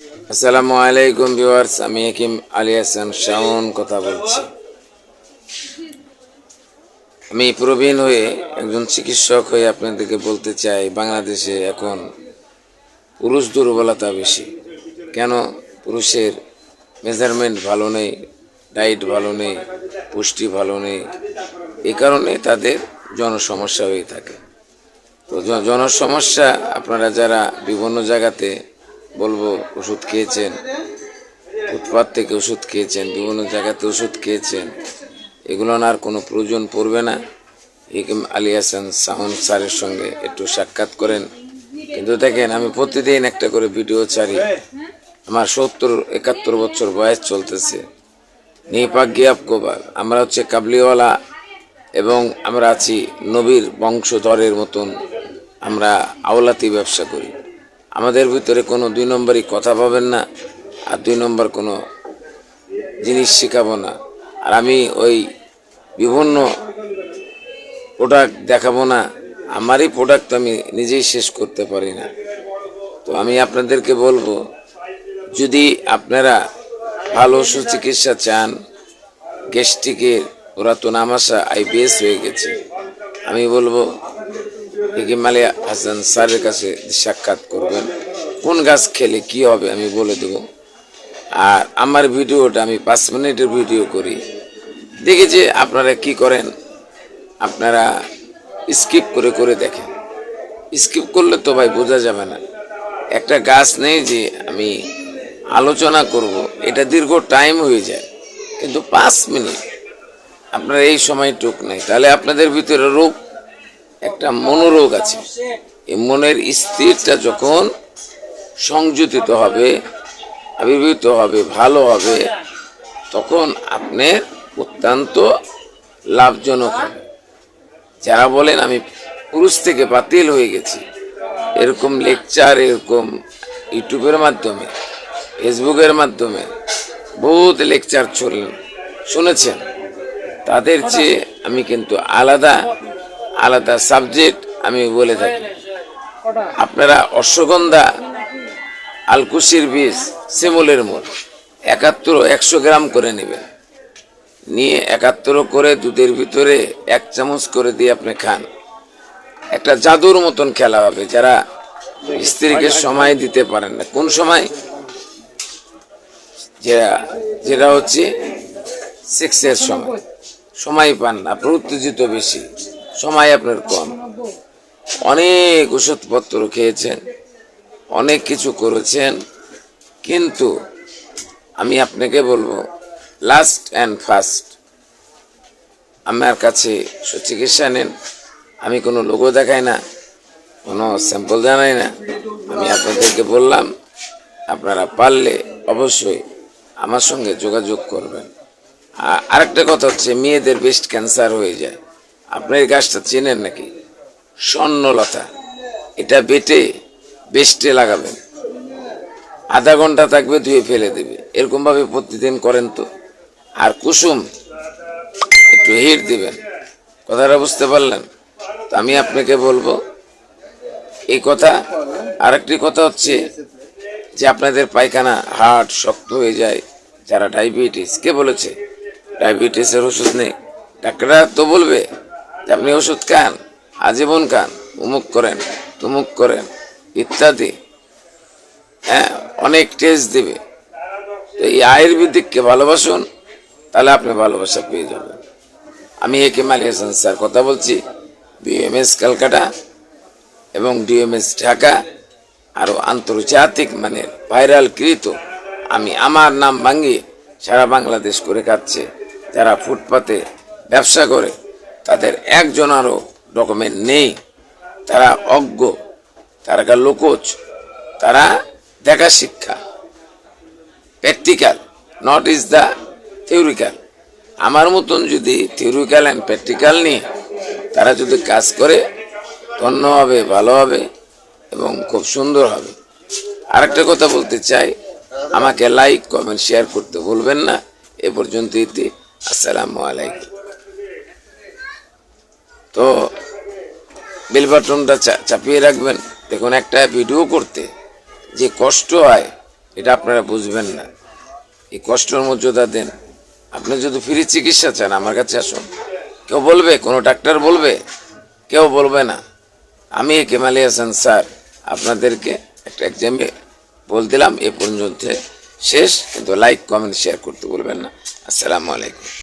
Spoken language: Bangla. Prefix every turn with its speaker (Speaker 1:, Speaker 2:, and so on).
Speaker 1: আসসালামু আলাইকুম ভিউয়ার্স, আমি হাকিম আলী হাসান শাওন কথা বলছি। আমি প্রবীণ হয়ে একজন চিকিৎসক হয়ে আপনাদেরকে বলতে চাই, বাংলাদেশে এখন পুরুষ দুর্বলতা বেশি। কেন? পুরুষের মেজারমেন্ট ভালো নেই, ডায়েট ভালো নেই, পুষ্টি ভালো নেই। এই কারণে তাদের জনসমস্যা হয়ে থাকে। তো জনসমস্যা, আপনারা যারা বিভিন্ন জায়গাতে বলবো ওষুধ খেয়েছেন, ফুটপাত থেকে ওষুধ খেয়েছেন, বিভিন্ন জায়গাতে ওষুধ খেয়েছেন, এগুলো আর কোনো প্রয়োজন পড়বে না। হাকিম আলী হাসান শাওন স্যারের সঙ্গে একটু সাক্ষাৎ করেন। কিন্তু দেখেন, আমি প্রতিদিন একটা করে ভিডিও ছাড়ি। আমার 70-71 বছর বয়স চলতেছে। নিপাক গিয়াব কোবার, আমরা হচ্ছে কাবলিওয়ালা এবং আমরা আছি নবীর বংশধরের মতন। আমরা আওলাতি ব্যবসা করি। আমাদের ভিতরে কোনো 2 নম্বরই কথা পাবেন না, আর 2 নম্বর কোনো জিনিস শেখাবো না। আর আমি ওই বিভিন্ন প্রোডাক্ট দেখাবো না। আমারই প্রোডাক্ট আমি নিজেই শেষ করতে পারি না। তো আমি আপনাদেরকে বলবো, যদি আপনারা ভালো সুচিকিৎসা চান, গ্যাস্ট্রিকের ওরা তো নামাশা IBS হয়ে গেছে, আমি বলবো হাকিম আলী হাসান স্যারের কাছে সাক্ষাৎ করবেন। কোন গাছ খেলে কি হবে আমি বলে দেব। আর আমার ভিডিওটা আমি 5 মিনিটের ভিডিও করি। দেখেছি আপনারা কি করেন, আপনারা স্কিপ করে করে দেখেন। স্কিপ করলে তো ভাই বোঝা যাবে না। একটা গাছ নেই যে আমি আলোচনা করব, এটা দীর্ঘ টাইম হয়ে যায়। কিন্তু 5 মিনিট আপনার এই সময়টুক নেই, তাহলে আপনাদের ভিতরে রোগ, একটা মনোরোগ আছে। এই মনের স্থিরটা যখন সংযোজিত হবে, আবির্ভূত হবে, ভালো হবে, তখন আপনার অত্যন্ত লাভজনক হবে। যারা বলেন আমি পুরুষ থেকে বাতিল হয়ে গেছি, এরকম লেকচার, এরকম ইউটিউবের মাধ্যমে, ফেসবুকের মাধ্যমে বহুত লেকচার শুনেছেন, তাদের চেয়ে আমি কিন্তু আলাদা আলাদা সাবজেক্ট আমি বলে থাকি। আপনারা অশ্বগন্ধা, আলকুশির বীজ, শিমুলের মূল 100 গ্রাম করে নেবেন। নিয়ে 71 করে দুধের ভিতরে 1 চামচ করে দিয়ে আপনি খান। একটা জাদুর মতন খেলা হবে। যারা স্ত্রীকে সময় দিতে পারেন না, কোন সময়? যেটা হচ্ছে সেক্সের সময় পান না, আপনার উত্তেজিত বেশি, সময় আপনার কম, অনেক ওষুধপত্র খেয়েছেন, অনেক কিছু করেছেন, কিন্তু আমি আপনাকে বলবো লাস্ট অ্যান্ড ফার্স্ট আমার কাছে সুচিকিৎসা নেন। আমি কোনো লোগো দেখাই না, কোনো স্যাম্পল জানাই না। আমি আপনাদেরকে বললাম, আপনারা পারলে অবশ্যই আমার সঙ্গে যোগাযোগ করবেন। আরেকটা কথা হচ্ছে, মেয়েদের ব্রেস্ট ক্যান্সার হয়ে যায়। আপনার এই গাছটা চেনেন নাকি? স্বর্ণলতা। এটা বেটে বেস্টে লাগাবেন, আধা ঘন্টা থাকবে, ধুয়ে ফেলে দেবে। এরকমভাবে প্রতিদিন করেন তো। আর কুসুম একটু হিট দিবেন। কথাটা বুঝতে পারলেন? তো আমি আপনাকে বলবো এই কথা। আরেকটি কথা হচ্ছে যে আপনাদের পায়খানা, হার্ট শক্ত হয়ে যায়, যারা ডায়াবেটিস, কে বলেছে ডায়াবেটিসের ওষুধ নেই? ডাক্তাররা তো বলবে যে আপনি ওষুধ খান, আজীবন খান, অমুক করেন, তমুক করেন ইত্যাদি। হ্যাঁ, অনেক টেস্ট দেবে। তো এই আয়ুর্বেদিককে ভালোবাসুন, তাহলে আপনি ভালোবাসা পেয়ে যাবেন। আমি হাকিম আলী হাসান স্যার কথা বলছি, BMS ক্যালকাটা এবং DMS ঢাকা, আরও আন্তর্জাতিক মানের ভাইরাল কৃত। আমি আমার নাম ভাঙিয়ে সারা বাংলাদেশ করে খাচ্ছে। যারা ফুটপাতে ব্যবসা করে তাদের একজনেরও ডকুমেন্ট নেই, তারা অজ্ঞ, তারা লোকোচ, তারা দেখা শিক্ষা, practical, not is the theoretical. আমার মতন যদি থিওরিক্যাল অ্যান্ড প্র্যাকটিক্যাল নিয়ে তারা যদি কাজ করে, ধন্য হবে, ভালো হবে এবং খুব সুন্দর হবে। আরেকটা কথা বলতে চাই, আমাকে লাইক, কমেন্ট, শেয়ার করতে ভুলবেন না। এ পর্যন্তই। আসসালামু আলাইকুম। তো বেল বাটনটা চাপিয়ে রাখবেন। দেখুন, একটা ভিডিও করতে যে কষ্ট হয় এটা আপনারা বুঝবেন না। এই কষ্টের মর্যাদা দেন। আপনি যদি ফ্রি চিকিৎসা চান আমার কাছে আসুন। কেউ বলবে, কোনো ডাক্তার বলবে? কেউ বলবে না। আমি কেমালি হাসান স্যার আপনাদেরকে একটা এক্সামে বল দিলাম, এ পর্যন্ত শেষ। কিন্তু লাইক কমেন্ট শেয়ার করতে বলবেন না। আসসালামু আলাইকুম।